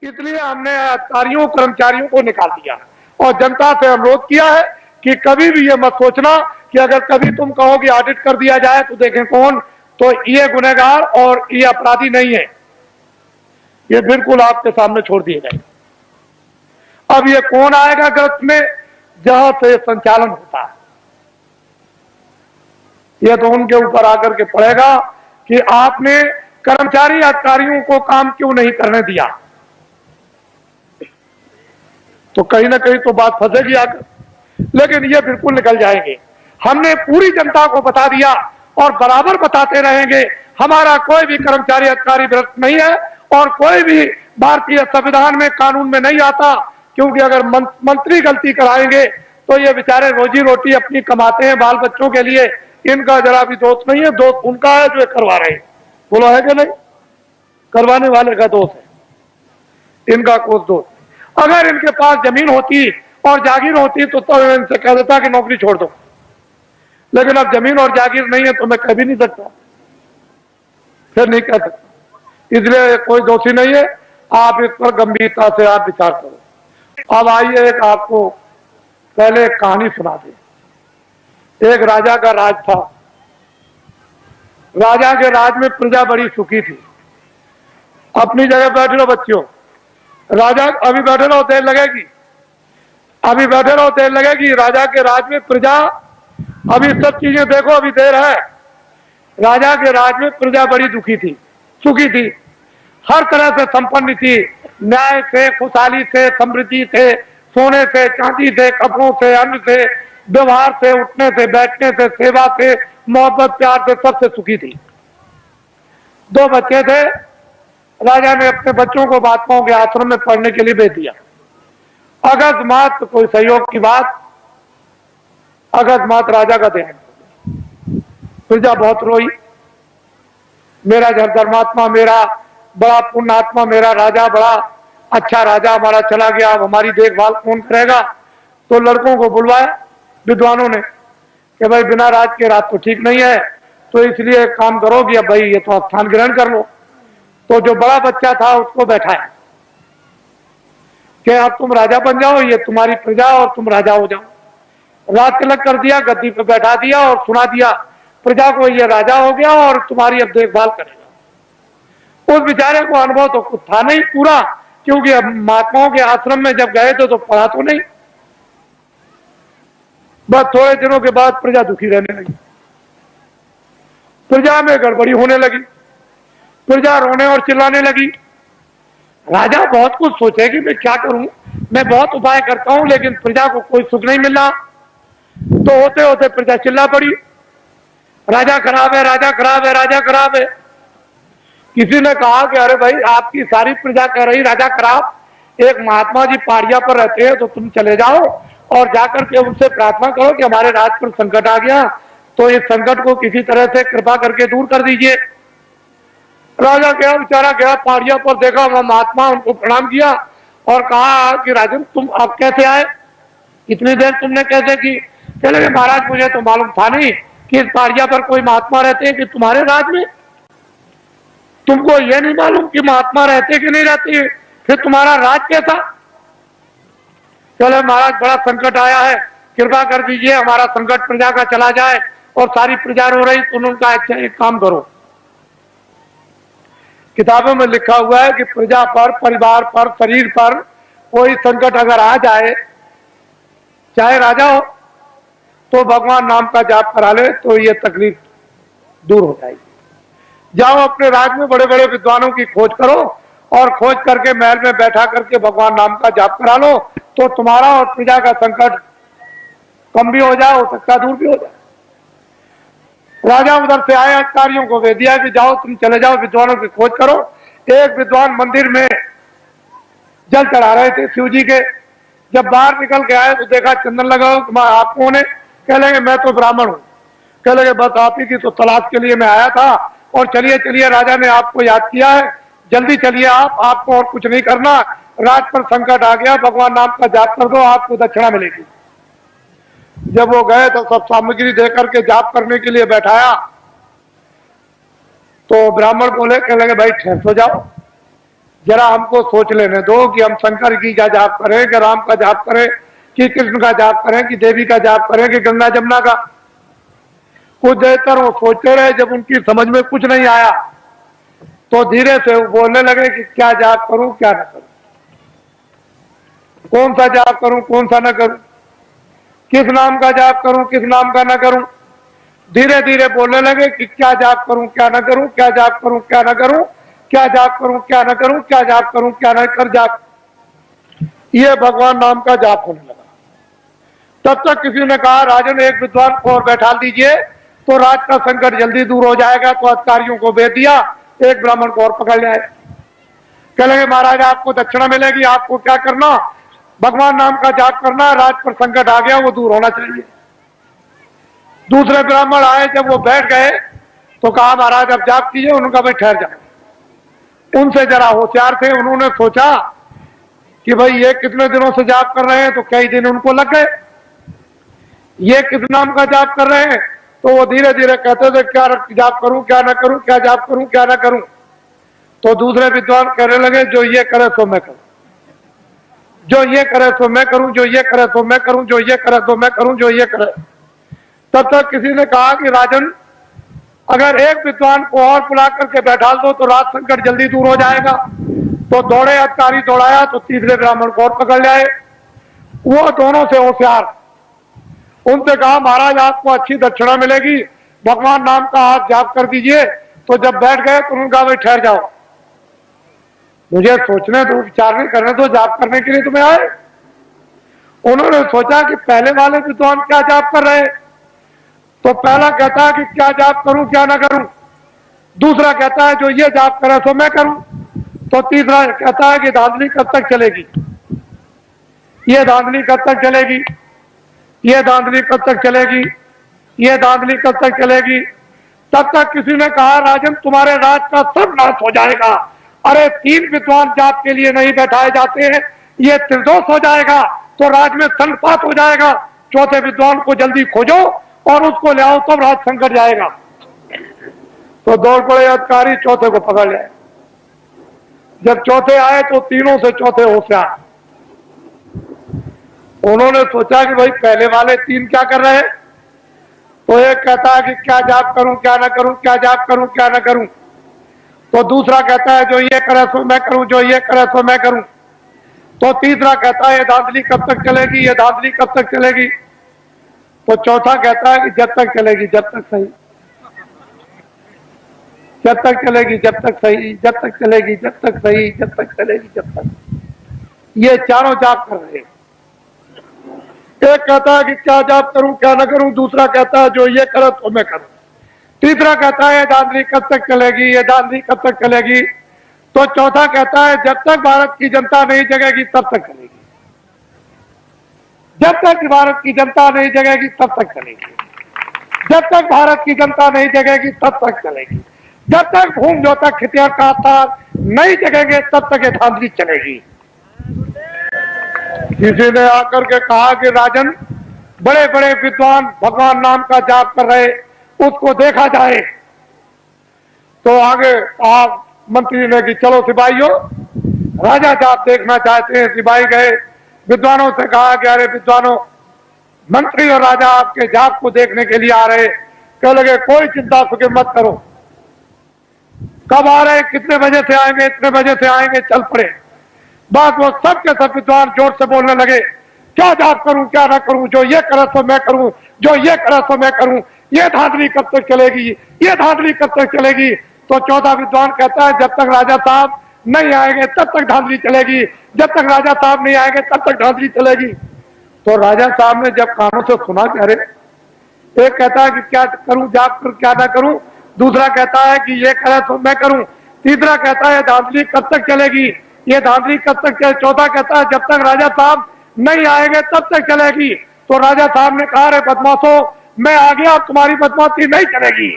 इसलिए हमने अधिकारियों कर्मचारियों को निकाल दिया और जनता से अनुरोध किया है कि कभी भी ये मत सोचना कि अगर कभी तुम कहो कि ऑडिट कर दिया जाए तो देखें कौन, तो ये गुनहगार और ये अपराधी नहीं है, ये बिल्कुल आपके सामने छोड़ दिए गए। अब ये कौन आएगा गलत में, जहां से संचालन होता है, यह तो उनके ऊपर आकर के पड़ेगा कि आपने कर्मचारी अधिकारियों को काम क्यों नहीं करने दिया, तो कहीं ना कहीं तो बात फंसेगी आकर, लेकिन ये बिल्कुल निकल जाएंगे। हमने पूरी जनता को बता दिया और बराबर बताते रहेंगे, हमारा कोई भी कर्मचारी अधिकारी भ्रष्ट नहीं है और कोई भी भारतीय संविधान में कानून में नहीं आता, क्योंकि अगर मंत्री गलती कराएंगे तो ये बेचारे रोजी रोटी अपनी कमाते हैं बाल बच्चों के लिए, इनका जरा भी दोष नहीं है, दोष उनका है जो करवा रहे हैं। बोलो है कि नहीं, करवाने वाले का दोष है, इनका कोई दोष। अगर इनके पास जमीन होती और जागीर होती तो इनसे कह देता कि नौकरी छोड़ दो, लेकिन अब जमीन और जागीर नहीं है तो मैं कह भी नहीं सकता, फिर नहीं कह सकता, इसलिए कोई दोषी नहीं है। आप इस पर गंभीरता से आप विचार करो। अब आइए एक आपको पहले एक कहानी सुना दे। एक राजा का राज था, राजा के राज में प्रजा बड़ी सुखी थी। अपनी जगह बैठ लो बच्चियों, राजा अभी बैठे रहो देर लगेगी, अभी बैठे रहो देर लगेगी। राजा के राज में प्रजा, अभी सब चीजें देखो, अभी देर है। राजा के राज में प्रजा बड़ी दुखी थी, सुखी थी, हर तरह से संपन्न थी, न्याय से, खुशहाली से, समृद्धि से, सोने से, चांदी से, कपड़ों से, अन्न से, व्यवहार से, उठने से, बैठने से, सेवा से, मोहब्बत प्यार से, सबसे सुखी थी। दो बच्चे थे, राजा ने अपने बच्चों को महात्माओं के आश्रम में पढ़ने के लिए भेज दिया। अकस्मात कोई सहयोग की बात, अकस्मात राजा का देहांत, प्रजा बहुत रोई, मेरा धर्मात्मा, मेरा बड़ा पुण्यात्मा, मेरा राजा बड़ा अच्छा राजा हमारा चला गया, अब हमारी देखभाल कौन करेगा। तो लड़कों को बुलवाया विद्वानों ने कि भाई बिना राज के राज तो ठीक नहीं है, तो इसलिए एक काम करो कि अब भाई ये तो स्थान ग्रहण कर लो। तो जो बड़ा बच्चा था उसको बैठाया कि अब तुम राजा बन जाओ, ये तुम्हारी प्रजा और तुम राजा हो जाओ। राज तिलक कर दिया, गद्दी पे बैठा दिया और सुना दिया प्रजा को, ये राजा हो गया और तुम्हारी अब देखभाल करेगा। उस बेचारे को अनुभव तो कुछ था नहीं पूरा, क्योंकि अब महात्माओं के आश्रम में जब गए थे तो पढ़ा तो नहीं। बस थोड़े दिनों के बाद प्रजा दुखी रहने लगी, प्रजा में गड़बड़ी होने लगी, प्रजा रोने और चिल्लाने लगी। राजा बहुत कुछ सोचे कि मैं क्या करूं, मैं बहुत उपाय करता हूं लेकिन प्रजा को कोई सुख नहीं मिल रहा। तो होते होते प्रजा चिल्ला पड़ी, राजा खराब है, राजा खराब है, राजा खराब है। किसी ने कहा कि अरे भाई आपकी सारी प्रजा कह रही राजा खराब, एक महात्मा जी पहाड़िया पर रहते हैं, तो तुम चले जाओ और जाकर के उनसे प्रार्थना करो कि हमारे राज पर संकट आ गया, तो इस संकट को किसी तरह से कृपा करके दूर कर दीजिए। राजा गया, बेचारा गया पहाड़िया पर, देखा वह महात्मा, उनको प्रणाम किया और कहा कि राजन तुम आप कैसे आए, इतनी देर तुमने कैसे की। चले महाराज मुझे तो मालूम था नहीं कि इस पहाड़िया पर कोई महात्मा रहते हैं कि तुम्हारे राज में, तुमको ये नहीं मालूम कि महात्मा रहते कि नहीं रहते, फिर तुम्हारा राज कैसा। चले महाराज बड़ा संकट आया है, कृपा कर दीजिए हमारा संकट प्रजा का चला जाए, और सारी प्रजा रो रही। तो उन्होंने कहा अच्छा एक काम करो, किताबों में लिखा हुआ है कि प्रजा पर, परिवार पर, शरीर पर कोई संकट अगर आ जाए, चाहे राजा हो, तो भगवान नाम का जाप करा ले तो ये तकलीफ दूर हो जाएगी। जाओ अपने राज में बड़े बड़े विद्वानों की खोज करो और खोज करके महल में बैठा करके भगवान नाम का जाप करा लो, तो तुम्हारा और प्रजा का संकट कम भी हो जाए, हो सकता दूर भी हो जाए। राजा उधर से आए, अधिकारियों को भेज दिया कि जाओ तुम चले जाओ विद्वानों की खोज करो। एक विद्वान मंदिर में जल चढ़ा रहे थे शिव जी के, जब बाहर निकल के आए तो देखा चंदन लगा, आप कौन है, कह लेंगे मैं तो ब्राह्मण हूँ। कह लगे बस आप ही की तो तलाश के लिए मैं आया था, और चलिए चलिए राजा ने आपको याद किया है, जल्दी चलिए आपको और कुछ नहीं करना, राज पर संकट आ गया, भगवान नाम का जाप कर दो, आपको दक्षिणा मिलेगी। जब वो गए तो सब सामग्री देकर के जाप करने के लिए बैठाया, तो ब्राह्मण बोले, कह लगे भाई ठहर सो जाओ, जरा हमको सोच लेने दो कि हम शंकर की का जाप करें कि राम का जाप करें कि कृष्ण का जाप करें कि देवी का जाप करें कि गंगा जमुना का। कुछ देर तक वो सोचते रहे, जब उनकी समझ में कुछ नहीं आया तो धीरे से वो बोलने लगे कि क्या जाप करूं क्या न करूं, कौन सा जाप करूं कौन सा न करूं, किस नाम का जाप करूं किस नाम का न करूं। धीरे धीरे बोलने लगे कि क्या जाप करूं क्या न करूं, क्या जाप करूं क्या न करूं, क्या जाप करूं क्या न करूं, क्या जाप करूं क्या न कर जाप। ये भगवान नाम का जाप होने लगा। तब तक किसी ने कहा राजन एक विद्वान को और बैठा दीजिए तो राज का संकट जल्दी दूर हो जाएगा। तो अधिकारियों को भेज दिया, एक ब्राह्मण को और पकड़ लाए। कह लगे महाराज आपको दक्षिणा मिलेगी, आपको क्या करना, भगवान नाम का जाप करना, राज पर संकट आ गया वो दूर होना चाहिए। दूसरे ब्राह्मण आए, जब वो बैठ गए तो कहा महाराज अब जाप कीजिए। उनका भाई ठहर जाओ। उनसे जरा होशियार थे, उन्होंने सोचा कि भाई ये कितने दिनों से जाप कर रहे हैं, तो कई दिन उनको लग गए। ये किस नाम का जाप कर रहे हैं, तो वो धीरे धीरे कहते थे क्या जाप करूं क्या ना करूं, क्या जाप करूं क्या ना करूं। तो दूसरे विद्वान कहने लगे जो ये करे सो मैं करूं, जो ये करे सो मैं करूं, जो ये करे सो मैं करूं, जो ये करे सो मैं करूं, जो ये करे। तब तक किसी ने कहा कि राजन अगर एक विद्वान को और बुला करके बैठा दो तो राज संकट जल्दी दूर हो जाएगा। तो दौड़े अधिकारी, दौड़ाया तो तीसरे ब्राह्मण को और पकड़ लाए। वो दोनों से होशियार, उनसे कहा महाराज आपको अच्छी दक्षिणा मिलेगी, भगवान नाम का हाथ जाप कर दीजिए। तो जब बैठ गए तो उन्होंने कहा भाई ठहर जाओ, मुझे सोचने दो, विचारने करने दो, जाप करने के लिए तुम्हें आए। उन्होंने सोचा कि पहले वाले विद्वान क्या जाप कर रहे, तो पहला कहता है कि क्या जाप करूं क्या ना करूं, दूसरा कहता है जो ये जाप करे सो मैं करूं, तो तीसरा कहता है कि धांधली कब तक चलेगी, ये धांधली कब तक चलेगी, ये धांधली कब तक चलेगी, ये धांधली कब तक चलेगी। तब तक किसी ने कहा राजन तुम्हारे राज का सब नाश हो जाएगा। अरे तीन विद्वान जाप के लिए नहीं बैठाए जाते हैं, ये त्रिदोष हो जाएगा तो राज में संपात हो जाएगा। चौथे विद्वान को जल्दी खोजो और उसको ले आओ, तब राज संकट जाएगा। तो दौड़ पड़े अधिकारी, चौथे को पकड़ लिया। जब चौथे आए तो तीनों से चौथे होशियार। उन्होंने सोचा कि भाई पहले वाले तीन क्या कर रहे हैं, तो एक कहता है कि क्या जाप करूं क्या ना करूं, क्या जाप करूं क्या ना करूं। तो दूसरा कहता है जो ये करे सो मैं करूं, जो ये करे सो मैं करूं। तो तीसरा कहता है ये धांधली कब तक चलेगी, ये धांधली कब तक चलेगी। तो चौथा कहता है कि जब तक चलेगी जब तक सही, जब तक चलेगी जब तक सही, जब तक चलेगी जब तक सही, जब तक चलेगी जब तक। ये चारों जाप कर रहे हैं। एक कहता है कि क्या जाप करूं क्या ना करूं, दूसरा कहता है जो ये करे तो मैं करूं, तीसरा कहता है ये धांधली कब तक चलेगी, ये धांधली कब तक चलेगी। तो चौथा कहता है जब तक भारत की जनता नहीं जगेगी तब तक चलेगी, जब तक भारत की जनता नहीं जगेगी तब तक चलेगी, जब तक भारत की जनता नहीं जगेगी तब तक चलेगी, जब तक भूम जो तक खितियार का नहीं जगेंगे तब तक ये धांधली चलेगी। किसी ने आकर के कहा कि राजन बड़े बड़े विद्वान भगवान नाम का जाप कर रहे, उसको देखा जाए। तो आगे आप मंत्री ने कि चलो सिपाहियों, राजा जाप देखना चाहते हैं। सिपाही गए, विद्वानों से कहा कि अरे विद्वानों, मंत्री और राजा आपके जाप को देखने के लिए आ रहे। कह लगे कोई चिंता फिक्र मत करो, कब आ रहे, कितने बजे से आएंगे, इतने बजे से आएंगे, चल पड़े। बात वो सब के सब विद्वान जोर से बोलने लगे क्या जाप करूं क्या ना करूं, जो ये करे तो मैं करूं, जो ये करे तो मैं करूं, ये धांधली कब तक चलेगी, ये धांधली कब तक चलेगी। तो चौथा विद्वान कहता है जब तक राजा साहब नहीं आएंगे तब तक धांधली चलेगी, जब तक राजा साहब नहीं आएंगे तब तक धांधली चलेगी। तो राजा साहब ने जब कानों से सुना कि अरे, एक कहता है कि क्या करूं जाप कर क्या ना करूं, दूसरा कहता है कि ये करे तो मैं करूं, तीसरा कहता है धांधली कब तक चलेगी, ये धांधली कब तक चले, चौथा कहता है जब तक राजा साहब नहीं आएंगे तब तक चलेगी। तो राजा साहब ने कहा रे बदमाशों, मैं आ गया, तुम्हारी बदमाशी नहीं चलेगी।